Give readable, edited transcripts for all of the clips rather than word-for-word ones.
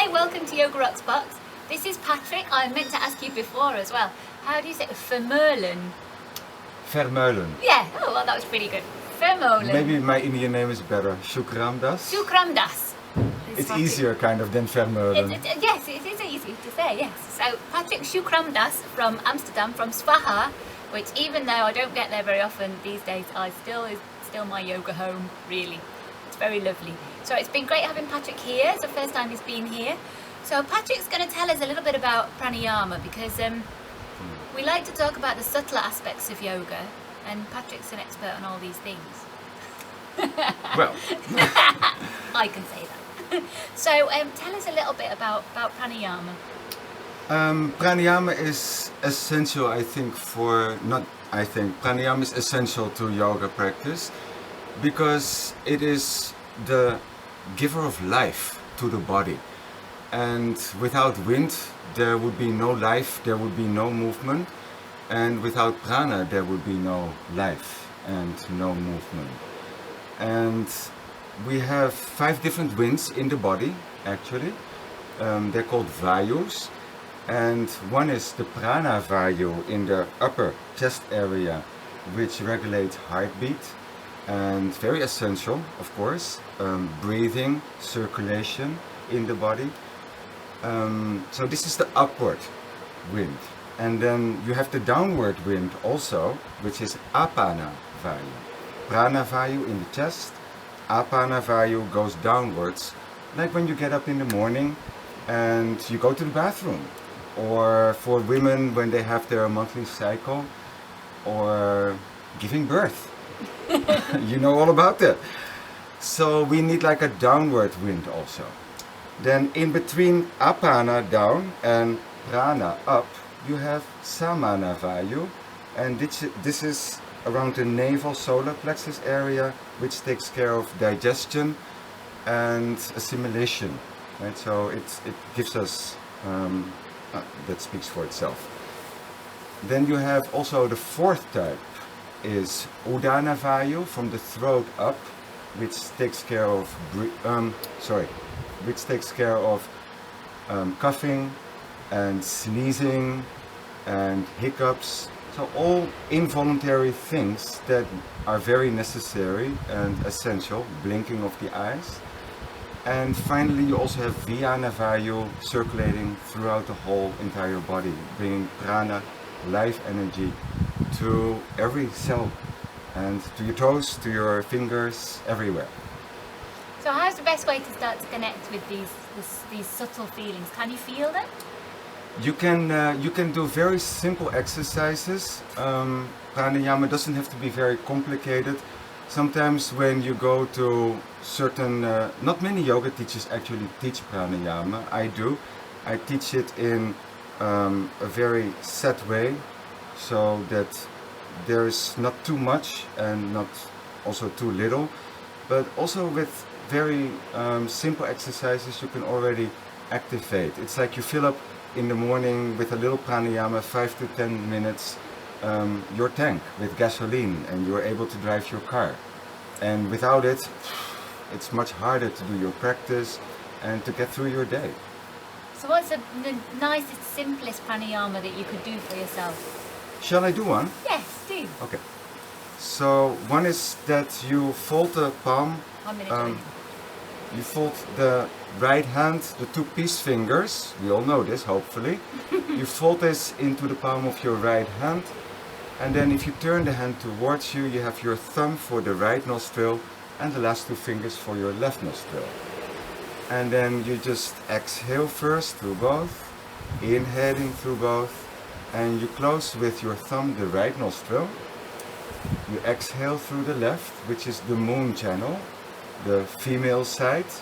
Hi, welcome to Yoga Rocks Box. This is Patrick. I meant to ask you before as well. How do you say Vermeulen? Vermeulen. Yeah, oh well, that was pretty good. Vermeulen. Maybe my Indian name is better. Shukram das. Shukram das. It's easier kind of than Vermeulen. Yes, it is easy to say, yes. So Patrick Shukram das from Amsterdam, from Svaha, which even though I don't get there very often these days, it's still my yoga home, really. It's very lovely. So it's been great having Patrick here. It's the first time he's been here. So Patrick's going to tell us a little bit about pranayama because we like to talk about the subtler aspects of yoga, and Patrick's an expert on all these things. Well, I can say that. So tell us a little bit about pranayama. Pranayama is essential, pranayama is essential to yoga practice because it is the giver of life to the body. And without wind, there would be no life, there would be no movement. And without prana, there would be no life and no movement. And we have 5 different winds in the body, actually. They're called Vayus. And one is the prana Vayu in the upper chest area, which regulates heartbeat. And very essential, of course, breathing, circulation in the body. So this is the upward wind. And then you have the downward wind also, which is apana Vayu. Prana Vayu in the chest, apana Vayu goes downwards, like when you get up in the morning and you go to the bathroom. Or for women when they have their monthly cycle, or giving birth. You know all about that. So we need like a downward wind also. Then in between apana down and prana up, you have samana Vayu, and this is around the navel solar plexus area, which takes care of digestion and assimilation. Right? So it gives us that speaks for itself. Then you have also the 4th type is udana Vayu from the throat up, which takes care of coughing and sneezing and hiccups. So all involuntary things that are very necessary and essential, blinking of the eyes. And finally you also have Vyana Vayu circulating throughout the whole entire body, bringing prana, life energy to every cell and to your toes, to your fingers, everywhere. So how's the best way to start to connect with these subtle feelings? Can you feel them? You can do very simple exercises. Pranayama doesn't have to be very complicated. Sometimes when you go to certain, not many yoga teachers actually teach pranayama. I do. I teach it in a very set way, so that there's not too much and not also too little, but also with very simple exercises you can already activate. It's like you fill up in the morning with a little pranayama, 5 to 10 minutes, your tank with gasoline, and you're able to drive your car. And without it, it's much harder to do your practice and to get through your day. So what's the nicest, simplest pranayama that you could do for yourself? Shall I do one? Yes, do. Okay. So one is that you fold the palm. 1 minute. You fold the right hand, the 2 peace fingers, we all know this hopefully. You fold this into the palm of your right hand, and then if you turn the hand towards you, you have your thumb for the right nostril and the last 2 fingers for your left nostril. And then you just exhale first through both, inhaling through both, and you close with your thumb the right nostril. You exhale through the left, which is the moon channel, the female side,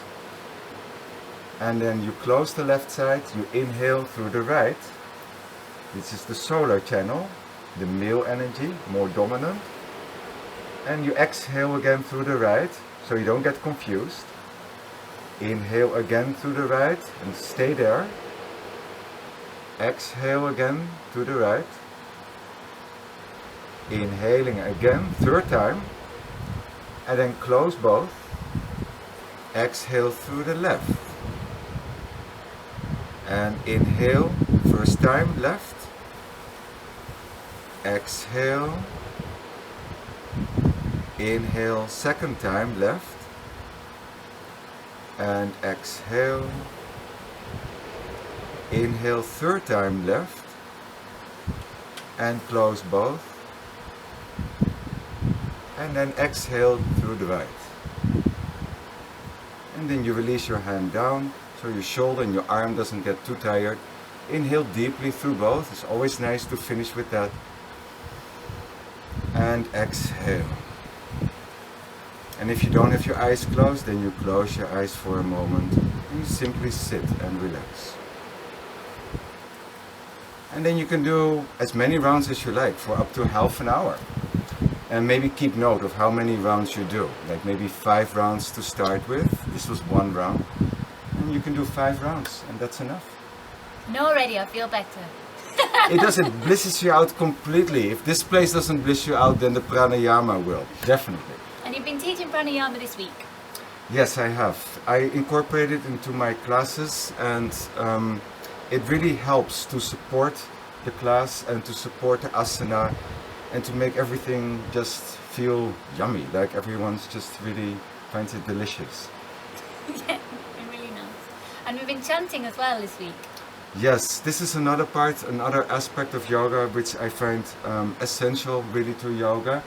and then you close the left side, you inhale through the right. This is the solar channel, the male energy, more dominant, and you exhale again through the right, so you don't get confused. Inhale again through the right and stay there. Exhale again to the right. Inhaling again, 3rd time, and then close both. Exhale through the left. And inhale, first time, left. Exhale. Inhale, second time, left. And exhale. Inhale, third time, left. And close both. And then exhale through the right. And then you release your hand down, so your shoulder and your arm doesn't get too tired. Inhale deeply through both. It's always nice to finish with that. And exhale. And if you don't have your eyes closed, then you close your eyes for a moment and you simply sit and relax. And then you can do as many rounds as you like for up to half an hour. And maybe keep note of how many rounds you do. Like maybe 5 rounds to start with. This was 1 round. And you can do 5 rounds and that's enough. No, already I feel better. It does, it blisses you out completely. If this place doesn't bliss you out, then the pranayama will, definitely. And you've been teaching pranayama this week? Yes, I have. I incorporate it into my classes and it really helps to support the class and to support the asana and to make everything just feel yummy, like everyone's just really finds it delicious. Yeah, really nice. And we've been chanting as well this week. Yes, this is another part, another aspect of yoga which I find essential really to yoga.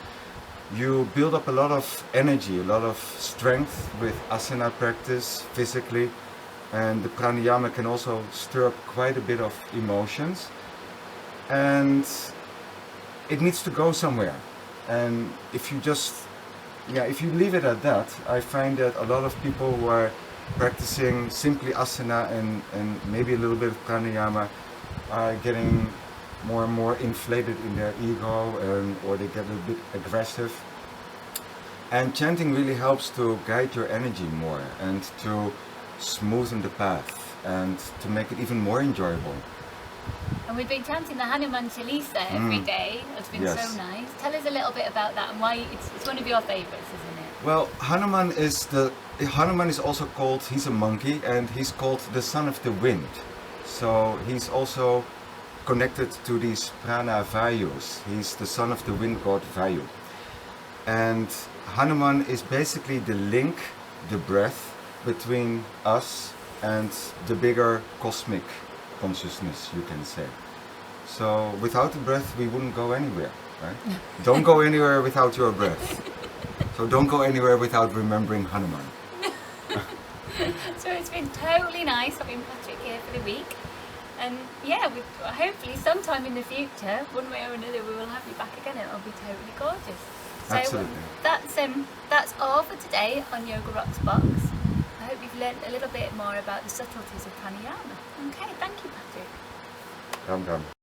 You build up a lot of energy, a lot of strength with asana practice physically, and the pranayama can also stir up quite a bit of emotions. And it needs to go somewhere. And if you just, if you leave it at that, I find that a lot of people who are practicing simply asana and maybe a little bit of pranayama are getting more and more inflated in their ego or they get a bit aggressive. And chanting really helps to guide your energy more and to smoothen the path and to make it even more enjoyable. And we've been chanting the Hanuman Chalisa every day. It's been so nice. Tell us a little bit about that and why it's one of your favourites, isn't it? Well, Hanuman is also called, he's a monkey and he's called the son of the wind. So he's also connected to these prana Vayus. He's the son of the wind god Vayu. And Hanuman is basically the link, the breath between us and the bigger cosmic consciousness, you can say. So without the breath we wouldn't go anywhere, right? Don't go anywhere without your breath. So don't go anywhere without remembering Hanuman. So it's been totally nice having Patrick here for the week. And yeah, hopefully sometime in the future, one way or another, we will have you back again. It'll be totally gorgeous. So Absolutely. That's all for today on Yoga Rocks Box. I hope you've learned a little bit more about the subtleties of pranayama. Okay, thank you, Patrick. Ram Ram.